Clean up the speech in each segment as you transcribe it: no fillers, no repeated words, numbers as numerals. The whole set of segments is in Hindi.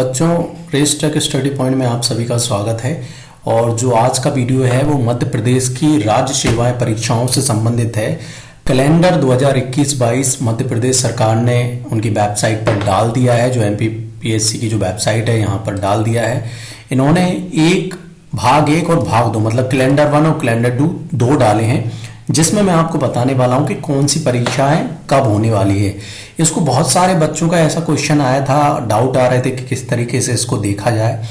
बच्चों, रेस ट्रैक स्टडी पॉइंट में आप सभी का स्वागत है। और जो आज का वीडियो है वो मध्य प्रदेश की राज्य सेवाएं परीक्षाओं से संबंधित है। कैलेंडर 2021-22 मध्य प्रदेश सरकार ने उनकी वेबसाइट पर डाल दिया है। जो एमपीपीएससी की जो वेबसाइट है यहाँ पर डाल दिया है। इन्होंने भाग 1 और भाग 2 मतलब कैलेंडर 1 और कैलेंडर 2 दो डाले हैं, जिसमें मैं आपको बताने वाला हूं कि कौन सी परीक्षाएं कब होने वाली है। इसको बहुत सारे बच्चों का ऐसा क्वेश्चन आया था, डाउट आ रहे थे कि किस तरीके से इसको देखा जाए।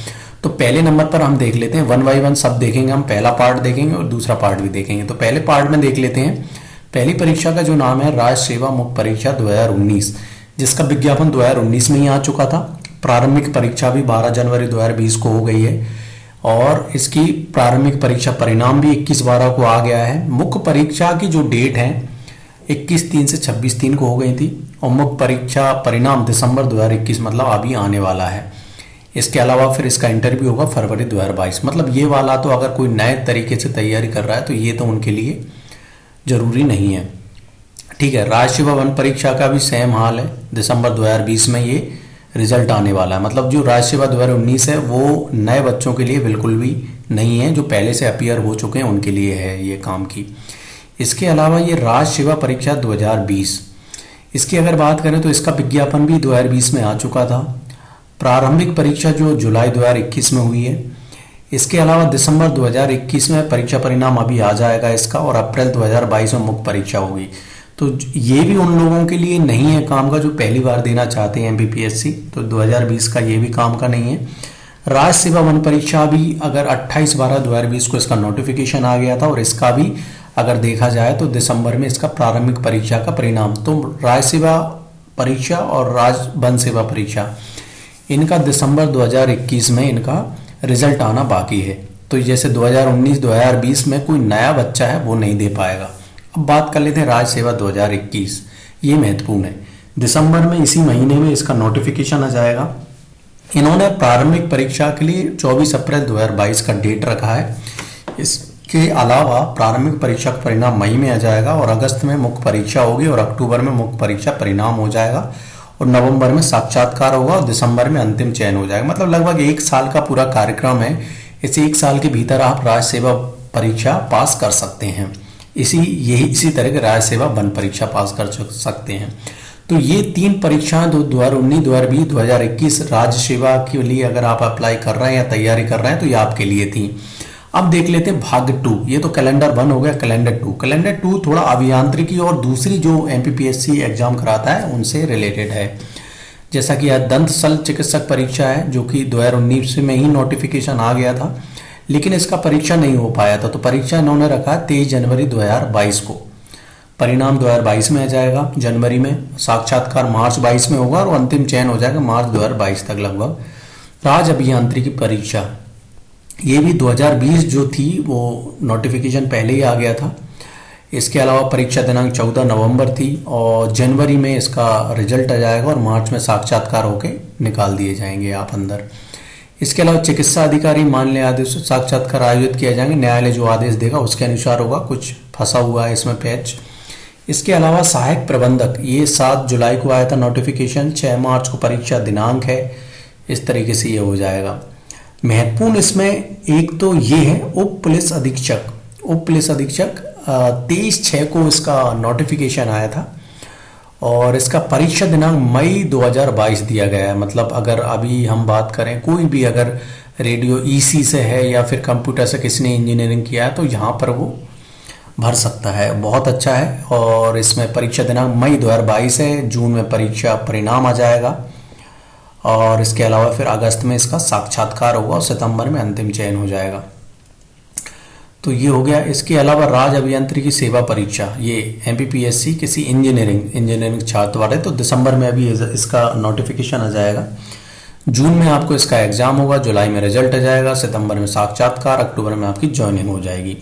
तो पहले नंबर पर हम देख लेते हैं, 1 बाय 1 सब देखेंगे। हम पहला पार्ट देखेंगे और दूसरा पार्ट भी देखेंगे। तो पहले पार्ट में देख लेते हैं। पहली परीक्षा का जो नाम है राज्य सेवा मुख्य परीक्षा 2019, जिसका विज्ञापन 2019 में ही आ चुका था। प्रारंभिक परीक्षा भी 12 जनवरी 2020 को हो गई है और इसकी प्रारंभिक परीक्षा परिणाम भी 21/12 को आ गया है। मुख्य परीक्षा की जो डेट है 21/3 से 26/3 को हो गई थी और मुख्य परीक्षा परिणाम दिसंबर 2021 मतलब अभी आने वाला है। इसके अलावा फिर इसका इंटरव्यू होगा फरवरी 2022। मतलब ये वाला तो अगर कोई नए तरीके से तैयारी कर रहा है तो ये तो उनके लिए जरूरी नहीं है। ठीक है, राज्य सेवा वन परीक्षा का भी सेम हाल है। दिसंबर 2020 में ये रिजल्ट आने वाला है। मतलब जो राज्य सेवा 2019 है वो नए बच्चों के लिए बिल्कुल भी नहीं है, जो पहले से अपीयर हो चुके हैं उनके लिए है ये काम की। इसके अलावा ये राज्य सेवा परीक्षा 2020, इसकी अगर बात करें तो इसका विज्ञापन भी 2020 में आ चुका था। प्रारंभिक परीक्षा जो जुलाई 2021 में हुई है। इसके अलावा दिसंबर 2021 में परीक्षा परिणाम अभी आ जाएगा इसका, और अप्रैल 2022 में मुख्य परीक्षा होगी। तो ये भी उन लोगों के लिए नहीं है काम का जो पहली बार देना चाहते हैं एमपीपीएससी। तो 2020 का ये भी काम का नहीं है। राज्य सेवा वन परीक्षा भी अगर 28/12/2020 को इसका नोटिफिकेशन आ गया था, और इसका भी अगर देखा जाए तो दिसंबर में इसका प्रारंभिक परीक्षा का परिणाम। तो राज्य सेवा परीक्षा और राज्य वन सेवा परीक्षा इनका दिसंबर 2021 में इनका रिजल्ट आना बाकी है। तो जैसे 2019-2020 में कोई नया बच्चा है वो नहीं दे पाएगा। अब बात कर लेते हैं राज्य सेवा 2021, ये महत्वपूर्ण है। दिसंबर में इसी महीने में इसका नोटिफिकेशन आ जाएगा। इन्होंने प्रारंभिक परीक्षा के लिए 24 अप्रैल 2022 का डेट रखा है। इसके अलावा प्रारंभिक परीक्षा का परिणाम मई में आ जाएगा और अगस्त में मुख्य परीक्षा होगी और अक्टूबर में मुख्य परीक्षा परिणाम हो जाएगा और नवंबर में साक्षात्कार होगा और दिसंबर में अंतिम चयन हो जाएगा। मतलब लगभग 1 साल का पूरा कार्यक्रम है। इस 1 साल के भीतर आप राज्य सेवा परीक्षा पास कर सकते हैं। इसी तरह के राज्य सेवा वन परीक्षा पास कर सकते हैं। तो ये 3 परीक्षाएं 2019, 2020, 2021 राज्य सेवा के लिए अगर आप अप्लाई कर रहे हैं या तैयारी कर रहे हैं तो ये आपके लिए थी। अब देख लेते हैं भाग 2। ये तो कैलेंडर 1 हो गया। कैलेंडर 2, कैलेंडर 2 थोड़ा अभियांत्रिकी और दूसरी जो एमपीपीएससी एग्जाम कराता है उनसे रिलेटेड है। जैसा कि यह दंत शल्य चिकित्सक परीक्षा है, जो कि 2019 में ही नोटिफिकेशन आ गया था, लेकिन इसका परीक्षा नहीं हो पाया था। तो परीक्षा इन्होंने रखा 23 जनवरी 2022 को। परिणाम 2022 में आ जाएगा जनवरी में। साक्षात्कार मार्च 22 में होगा और अंतिम चयन हो जाएगा मार्च 2022 तक लगभग। राज्य अभियांत्रिकी परीक्षा ये भी 2020 जो थी वो नोटिफिकेशन पहले ही आ गया था। इसके अलावा परीक्षा दिनांक 14 नवंबर थी और जनवरी में इसका रिजल्ट आ जाएगा और मार्च में साक्षात्कार होके निकाल दिए जाएंगे आप अंदर। इसके अलावा चिकित्सा अधिकारी मान्य आदेश साक्षात्कार आयोजित किया जाएंगे। न्यायालय जो आदेश देगा उसके अनुसार होगा। कुछ फंसा हुआ है इसमें पैच। इसके अलावा सहायक प्रबंधक ये 7 जुलाई को आया था नोटिफिकेशन, 6 मार्च को परीक्षा दिनांक है। इस तरीके से ये हो जाएगा। महत्वपूर्ण इसमें एक तो ये है उप पुलिस अधीक्षक। 23/6 को इसका नोटिफिकेशन आया था और इसका परीक्षा दिनांक मई 2022 दिया गया है। मतलब अगर अभी हम बात करें, कोई भी अगर रेडियो ईसी से है या फिर कंप्यूटर से किसी ने इंजीनियरिंग किया है तो यहाँ पर वो भर सकता है। बहुत अच्छा है। और इसमें परीक्षा दिनांक मई 2022 है। जून में परीक्षा परिणाम आ जाएगा और इसके अलावा फिर अगस्त में इसका साक्षात्कार होगा और सितंबर में अंतिम चयन हो जाएगा। तो ये हो गया। इसके अलावा राज्य अभियांत्रिकी सेवा परीक्षा, ये एमपीपीएससी किसी इंजीनियरिंग छात्र वाले, तो दिसंबर में अभी इसका नोटिफिकेशन आ जाएगा। जून में आपको इसका एग्जाम होगा, जुलाई में रिजल्ट आ जाएगा, सितंबर में साक्षात्कार, अक्टूबर में आपकी ज्वाइनिंग हो जाएगी।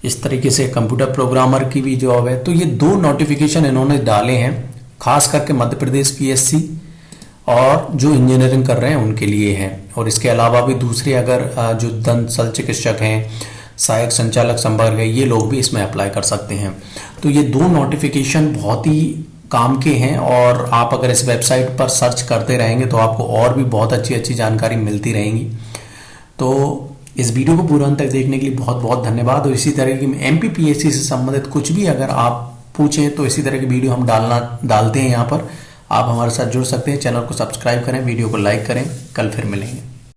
इस तरीके से कंप्यूटर प्रोग्रामर की भी जॉब है। तो ये 2 नोटिफिकेशन इन्होंने डाले हैं, खास करके मध्य प्रदेश पीएससी और जो इंजीनियरिंग कर रहे हैं उनके लिए है। और इसके अलावा भी दूसरे अगर जो दंत शल्य चिकित्सक हैं, सहायक संचालक संवर्ग है, ये लोग भी इसमें अप्लाई कर सकते हैं। तो ये 2 नोटिफिकेशन बहुत ही काम के हैं और आप अगर इस वेबसाइट पर सर्च करते रहेंगे तो आपको और भी बहुत अच्छी अच्छी जानकारी मिलती रहेंगी। तो इस वीडियो को पूरा अंत तक देखने के लिए बहुत बहुत धन्यवाद। और इसी तरह की एमपीपीएससी से संबंधित कुछ भी अगर आप पूछें तो इसी तरह की वीडियो हम डालते हैं यहाँ पर, आप हमारे साथ जुड़ सकते हैं। चैनल को सब्सक्राइब करें, वीडियो को लाइक करें। कल फिर मिलेंगे।